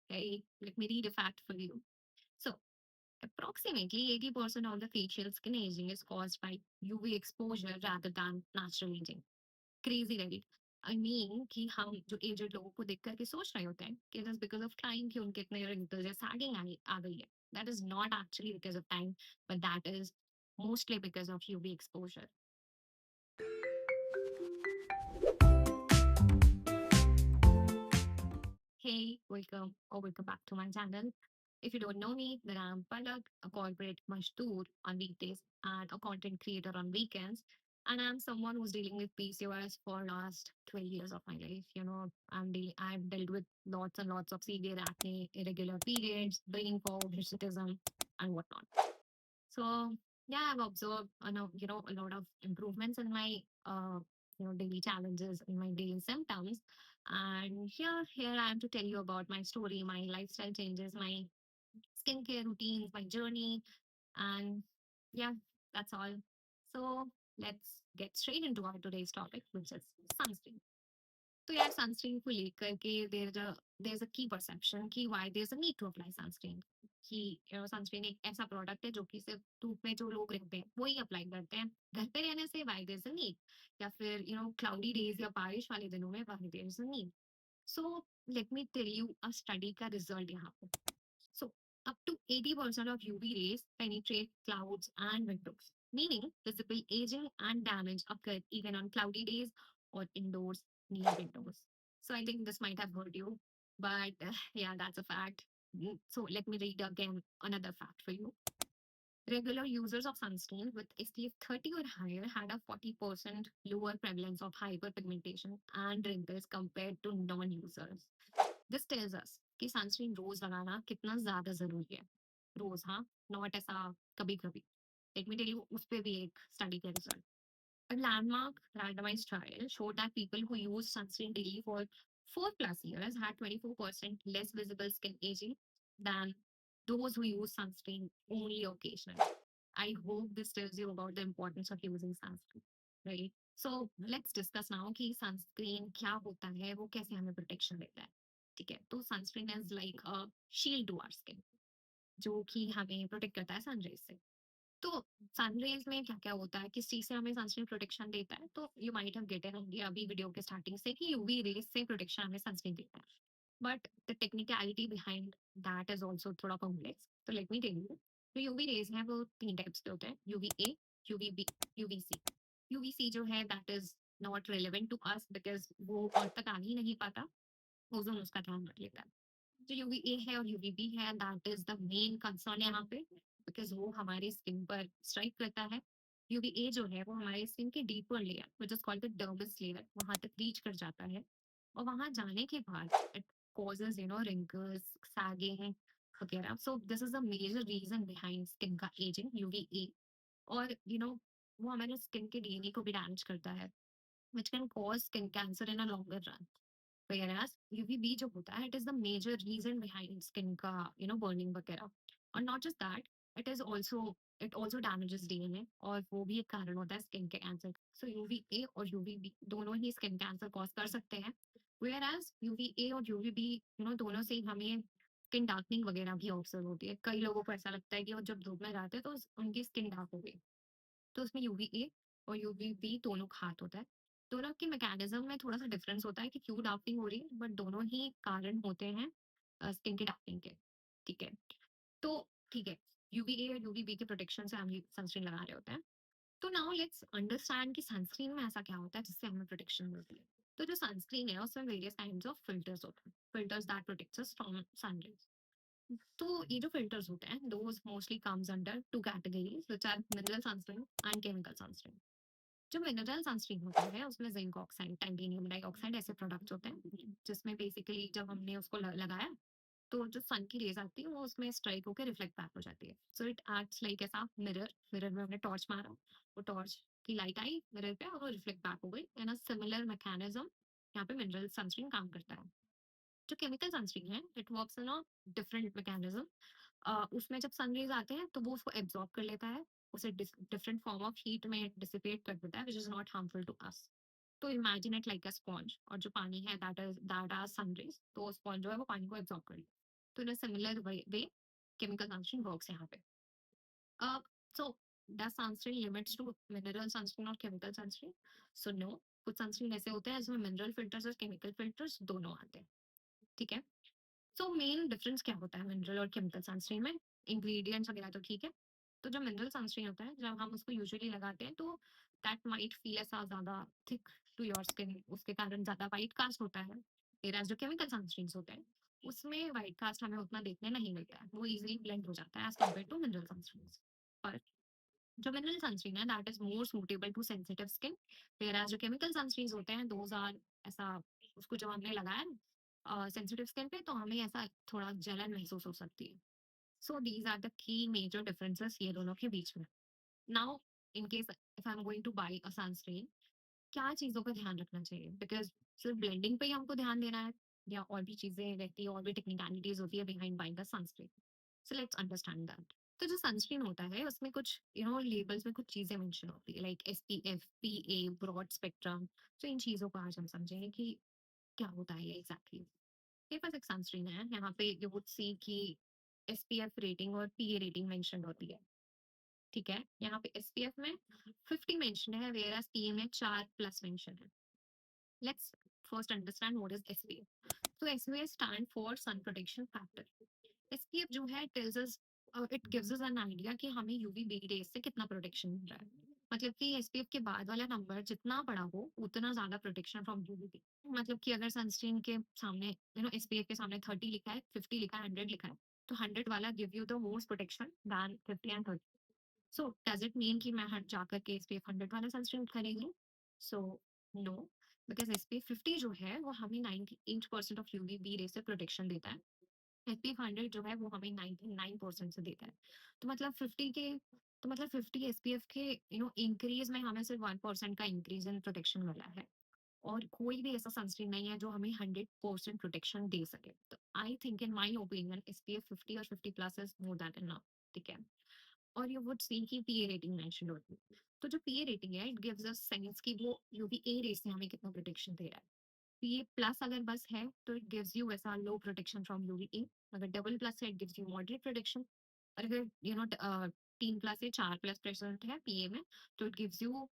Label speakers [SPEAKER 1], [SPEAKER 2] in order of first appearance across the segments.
[SPEAKER 1] Hey, let me read a fact for you. So, approximately 80% of the facial skin aging is caused by UV exposure rather than natural aging. Crazy, right? I mean कि हम जो aged लोगों को देख करके सोच रहे होते हैं कि it is because of time कि उनके इतने wrinkles या sagging आ गई है. That is not actually because of time, but that is mostly because of UV exposure. Hey, welcome back to my channel. If you don't know me, then I'm Palak, a corporate mashdoor on weekdays and a content creator on weekends. And I'm someone who's dealing with PCOS for last 12 years of my life. I've dealt with lots and lots of severe acne, irregular periods, brain fog, hirsutism, and whatnot. So yeah, I've observed, a lot of improvements in my, daily challenges, in my daily symptoms. And here I am to tell you about my story, my lifestyle changes, my skincare routines, my journey, and yeah, that's all. So let's get straight into our today's topic, which is sunscreen. तो यार sunscreen को लेकर के there's a key perception कि why there's a need to apply sunscreen कि sunscreen एक ऐसा product है जो कि सिर्फ धूप में जो लोग रहते हैं वही अप्लाई करते हैं घर पे रहने से why there's a need या फिर क्लाउडी डेज या बारिश वाले दिनों में why there's a need. So let me tell you a study का result यहाँ पे. So up to 80% of UV rays penetrate clouds and windows, meaning visible aging and damage occur even on cloudy days or indoors near windows. So I think this might have hurt you, but yeah, that's a fact. So let me read again another fact for you. Regular users of sunscreen with SPF 30 or higher had a 40% lower prevalence of hyperpigmentation and wrinkles compared to non-users. This tells us कि sunscreen रोज लगाना कितना ज्यादा जरूरी है. रोज, हाँ, not ऐसा कभी कभी. लेट मी टेल यू उस पे भी एक स्टडी के result. A landmark randomized trial showed that people who used sunscreen daily for 4+ years had 24% less visible skin aging than those who use sunscreen only occasionally. I hope this tells you about the importance of using sunscreen, right? So let's discuss now कि sunscreen क्या होता है, वो कैसे हमें protection देता है. ठीक है, तो sunscreen is like a shield to our skin, जो कि हमें प्रोटेक्ट करता है सनरेज से. तो सनरेज में क्या-क्या होता है, किस चीज़ से हमें सनस्क्रीन प्रोटेक्शन देता है, तो you might have get an idea अभी वीडियो के स्टार्टिंग से कि यूवी रेज़ से प्रोटेक्शन हमें सनस्क्रीन देता है. But the technicality behind that is also थोड़ा कॉम्प्लेक्स. तो लेट मी टेल यू. जो यूवी रेज़ हैं वो 3 टाइप्स के होते हैं, यूवीए, यूवीबी, यूवीसी. यूवीसी जो है that is not relevant to us because वो अर्थ तक आ ही नहीं पाता, ओज़ोन उसका ध्यान रख लेता है. जो यूवीए है और यूवीबी है that is the main concern यहाँ पे बिकॉज वो हमारी स्किन पर स्ट्राइक करता है. यूवीए जो है वो हमारे स्किन के deeper layer which is called the dermis layer वहां तक रीच कर जाता है. और वहां जाने के बाद इट कॉजेज रिंकल्स, सैगिंग वगैरह. So this is a major reason behind skin का एजिंग, यूवीए. और वो हमारे स्किन के डीएनए को भी डैमेज करता है which can cause skin cancer in a longer run. Whereas UVB जो होता है, it is the major reason behind skin का burning वगैरह. और not just that, it also damages DNA और वो भी एक कारण होता है स्किन के कैंसर. So UVA और UVB दोनों ही स्किन कैंसर कॉज कर सकते हैं. Whereas UVA और UVB दोनों से हमें स्किन डार्कनिंग वगैरह भी ऑब्जर्व होती है. कई लोगों को ऐसा लगता है कि वो जब धूप में जाते हैं तो उनकी स्किन डार्क हो गई. तो उसमें यूवीए और यूवीबी दोनों का हाथ होता है. दोनों के मैकेनिज्म में थोड़ा सा डिफरेंस होता है कि क्यों डार्कनिंग हो रही है, बट दोनों ही कारण होते हैं स्किन के डार्कनिंग के. ठीक है, तो ठीक है, यूवीए और यूवीबी के प्रोटेक्शन से हम सनस्क्रीन लगा रहे होते हैं. तो नाउ लेट्स अंडरस्टैंड कि सनस्क्रीन में ऐसा क्या होता है जिससे हमें प्रोटेक्शन मिलती है. तो जो सनस्क्रीन है उसमें वेरियस काइंड्स ऑफ फिल्टर्स होते हैं, filters that protects us from sunrays. तो ये जो फिल्टर्स होते हैं those mostly comes under two categories which are mineral sunscreen and chemical sunscreen. जो मिनरल सनस्क्रीन होता है उसमें जिंक ऑक्साइड, टाइटेनियम डाइऑक्साइड ऐसे प्रोडक्ट्स होते हैं जिसमें बेसिकली जब हमने उसको लगाया तो जो सन की रेज आती है वो उसमें स्ट्राइक होकर रिफ्लेक्ट बैक हो जाती है. सो इट एक्ट्स लाइक ऐसा मिरर. मिरर में हमने टॉर्च मारा, वो टॉर्च की लाइट आई मिरर पे और वो रिफ्लेक्ट बैक हो गई. एंड अ सिमिलर मैकेनिज्म यहाँ पे मिनरल सनस्क्रीन काम करता है. जो केमिकल सनस्क्रीन है it works in a different mechanism. उसमें जब सन रेज आते हैं तो वो उसको एब्जॉर्ब कर लेता है, उसे डिफरेंट फॉर्म ऑफ हीट में डिसिपेट कर देता है which is not harmful to us. तो imagine it like a sponge और जो पानी है दैट आर सन रेज, तो स्पॉन्ज जो है वो पानी को एब्जॉर्ब कर लेता है. तो in a similar way chemical sunscreen works यहाँ पे. Uh, so does sunscreen limits to mineral sunscreen or chemical sunscreen? So no. कुछ सनस्क्रीन ऐसे होते हैं जिसमें मिनरल फिल्टर्स और केमिकल फिल्टर्स दोनों आते हैं. ठीक है. सो मेन डिफरेंस क्या होता है मिनरल और केमिकल सनस्क्रीन में? इंग्रेडिएंट्स वगैरह तो ठीक है. तो जो मिनरल सनस्क्रीन होता है जब हम उसको यूजुअली लगाते हैं तो दैट माइट फील ऐसा ज्यादा थिक टू योर स्किन, उसके कारण ज्यादा वाइट कास्ट होता है. जो केमिकल सनस्क्रीन होते हैं उसमें वाइट कास्ट हमें उतना देखने नहीं मिलता है, वो इजीली ब्लेंड हो जाता है as compare to mineral sunscreen. पर जो मिनरल सनस्क्रीन है that is more suitable to sensitive skin, whereas जो केमिकल सनस्क्रीन होते हैं दोज आर ऐसा, उसको जब हमने लगाया सेंसिटिव स्किन पे तो हमें ऐसा थोड़ा जलन महसूस हो सकती है. So these are the key major differences ये दोनों के बीच में. Now in case if I am going to buy a sunscreen, क्या चीज़ों का ध्यान रखना चाहिए? बिकॉज़ सिर्फ ब्लेंडिंग पे ही हमको ध्यान देना है या और भी चीज़ें रहती है, और भी टेक्निकलिटीज़ होती है behind buying a sunscreen. So let's understand that. तो जो सनस्क्रीन होता है उसमें कुछ लेबल्स में कुछ चीज़ें मेंशन होती है लाइक एसपीएफ, पीए, ब्रॉड स्पेक्ट्रम. तो इन चीज़ों को आज हम समझेंगे कि क्या होता है ये एग्जैक्टली. मेरे पास एक सनस्क्रीन है, यहाँ पे यू वुड सी कि एसपीएफ रेटिंग और पीए रेटिंग मेंशन होती है. ठीक है, यहाँ पे एसपीएफ में 50 मेंशन है, वेयर एज पीए में 4+ मेंशन है. Let's first understand what is SPF. So SPF stand for sun protection factor. SPF जो है tells us it gives us an idea कि हमें UVB rays से कितना प्रोटेक्शन मिल रहा है. मतलब कि SPF के बाद वाला नंबर जितना बड़ा हो उतना ज्यादा प्रोटेक्शन फ्रॉम UVB. मतलब कि अगर सनस्क्रीन के सामने SPF के सामने 30 लिखा है, 50 लिखा है, 100 लिखा है, तो 100 वाला give you the most protection than 50 and 30. So does it mean कि मैं हट जाकर के SPF 100 वाला सनस्क्रीन खरीद लूँ? सो नो, बिकॉज SPF 50 जो है वो हमें 98% ऑफ यूवीबी रे से प्रोटेक्शन देता है. SPF 100 जो है वो हमें 99% से देता है. तो मतलब 50 के, तो मतलब 50 SPF के इंक्रीज में हमें सिर्फ 1% का इंक्रीज इन प्रोटेक्शन मिला है. और कोई भी ऐसा सनस्क्रीन नहीं है जो हमें 100% प्रोटेक्शन दे सके. तो I think in my opinion SPF 50 और 50 plus is more than enough. ठीक है. और यू वुड सी की पीए रेटिंग मेंशन होती है. तो जो पीए रेटिंग है इट गिव्स अस सेंस कि वो यूवीए रेस से हमें कितना प्रोटेक्शन दे रहा है. पीए प्लस अगर बस है तो इट गिव्स यू ऐसा लो प्रोटेक्शन फ्रॉम यूवीए. अगर डबल प्लस है it gives you moderate protection. और अगर 3+ या 4+% है पीए में तो it gives you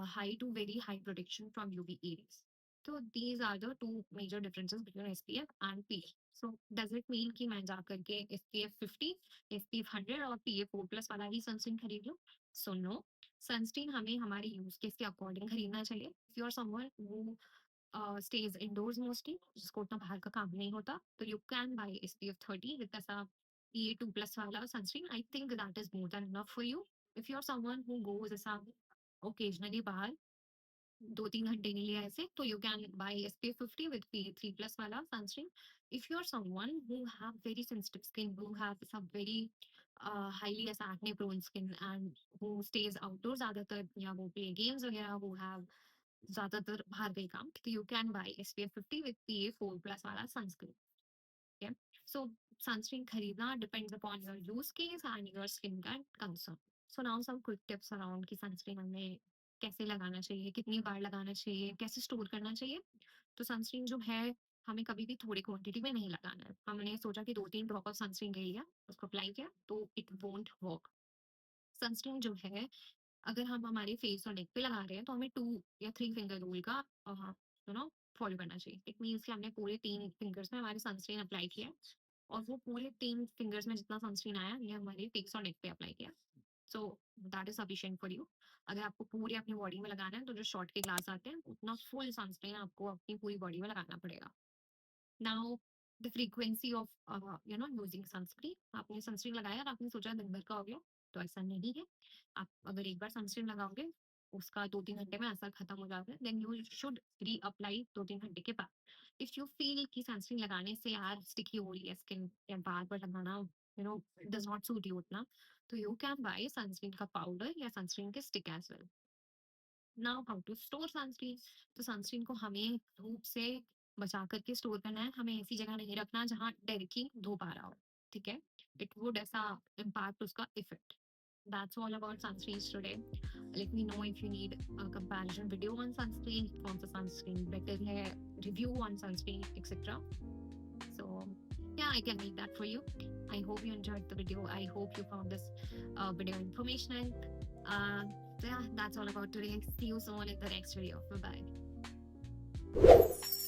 [SPEAKER 1] high to very high protection from UVA rays. तो these are the two major differences between SPF and PA. So does it mean कि मैं जा करके एसपीएफ 50, SPF 100 और PA4+ वाला ही सनस्क्रीन खरीद लो? सो नो, सनस्क्रीन हमें हमारे यूज केस के अकॉर्डिंग खरीदना चाहिए. If you are someone who stays indoors mostly, जिसको उतना बाहर का काम नहीं होता, तो you can buy SPF 30 with ऐसा PA2+ वाला sunscreen. I think that is more than enough for you. If you are someone who goes ऐसा ओकेजनली बाहर 2-3 घंटे के लिए ऐसे, तो you can buy SPF 50 with PA3+ वाला sunscreen. If you are someone who have very sensitive skin, who have some very highly acne prone skin and who stays outdoors ज्यादातर, या वो प्ले गेम्स वगैरह, वो हैव ज्यादातर बाहर गई काम, तो you can buy SPF 50 with PA4+ वाला सनस्क्रीन. Okay. So sunscreen खरीदना depends upon your use case and your skin concern. So now some quick tips around कि sunscreen हमें कैसे लगाना चाहिए, कितनी बार लगाना चाहिए, कैसे स्टोर करना चाहिए. तो सनस्क्रीन जो है हमें कभी भी थोड़ी क्वांटिटी में नहीं लगाना है. हमने सोचा कि 2-3 ड्रॉप ऑफ सनस्क्रीन ले लिया, उसको अप्लाई किया, तो इट वोंट वर्क. सनस्क्रीन जो है अगर हम हमारे फेस और नेक पे लगा रहे हैं तो हमें 2 या 3 फिंगर रूल का फॉलो करना चाहिए. इट मीन्स कि हमने पूरे 3 फिंगर्स में हमारे सनस्क्रीन अप्लाई किया और वो पूरे 3 फिंगर्स में जितना सनस्क्रीन आया ये हमारे फेस और नेक पे अप्लाई किया. So that is sufficient for you. अगर आपको पूरे अपनी बॉडी में लगाना है तो जो शॉर्ट के ग्लास आते हैं उतना फुल सनस्क्रीन आपको अपनी पूरी बॉडी में लगाना पड़ेगा. Now the frequency of using sunscreen. आपने सनस्क्रीन लगाया और आपने सोचा दिन भर का हो गया, तो ऐसा नहीं है. आप अगर एक बार सनस्क्रीन लगाओगे उसका 2-3 घंटे में असर खत्म हो जाता है, देन यू शुड री अप्लाई 2-3 घंटे के बाद. इफ यू फील कि सनस्क्रीन लगाने से यार स्टिकी हो रही है स्किन या बार बार लगाना डज नॉट सूट यू उतना, तो यू कैन बाय सनस्क्रीन का पाउडर या सनस्क्रीन के stick as well. Now how to store sunscreen. तो सनस्क्रीन को हमें धूप से बचा करके स्टोर करना है. हमें ऐसी जगह नहीं रखना जहाँ डायरेक्टली धूप आ रहा हो. ठीक है, इट वुड ऐसा इम्पैक्ट उसका effect. That's all about sunscreens today. Let me know if you need a comparison video on sunscreen, कौन सा sunscreen better है, review on sunscreen, etc. So Yeah, I can make that for you. I hope you enjoyed the video. I hope you found this video informational. Uh, so yeah, that's all about today. See you soon in the next video. Bye bye.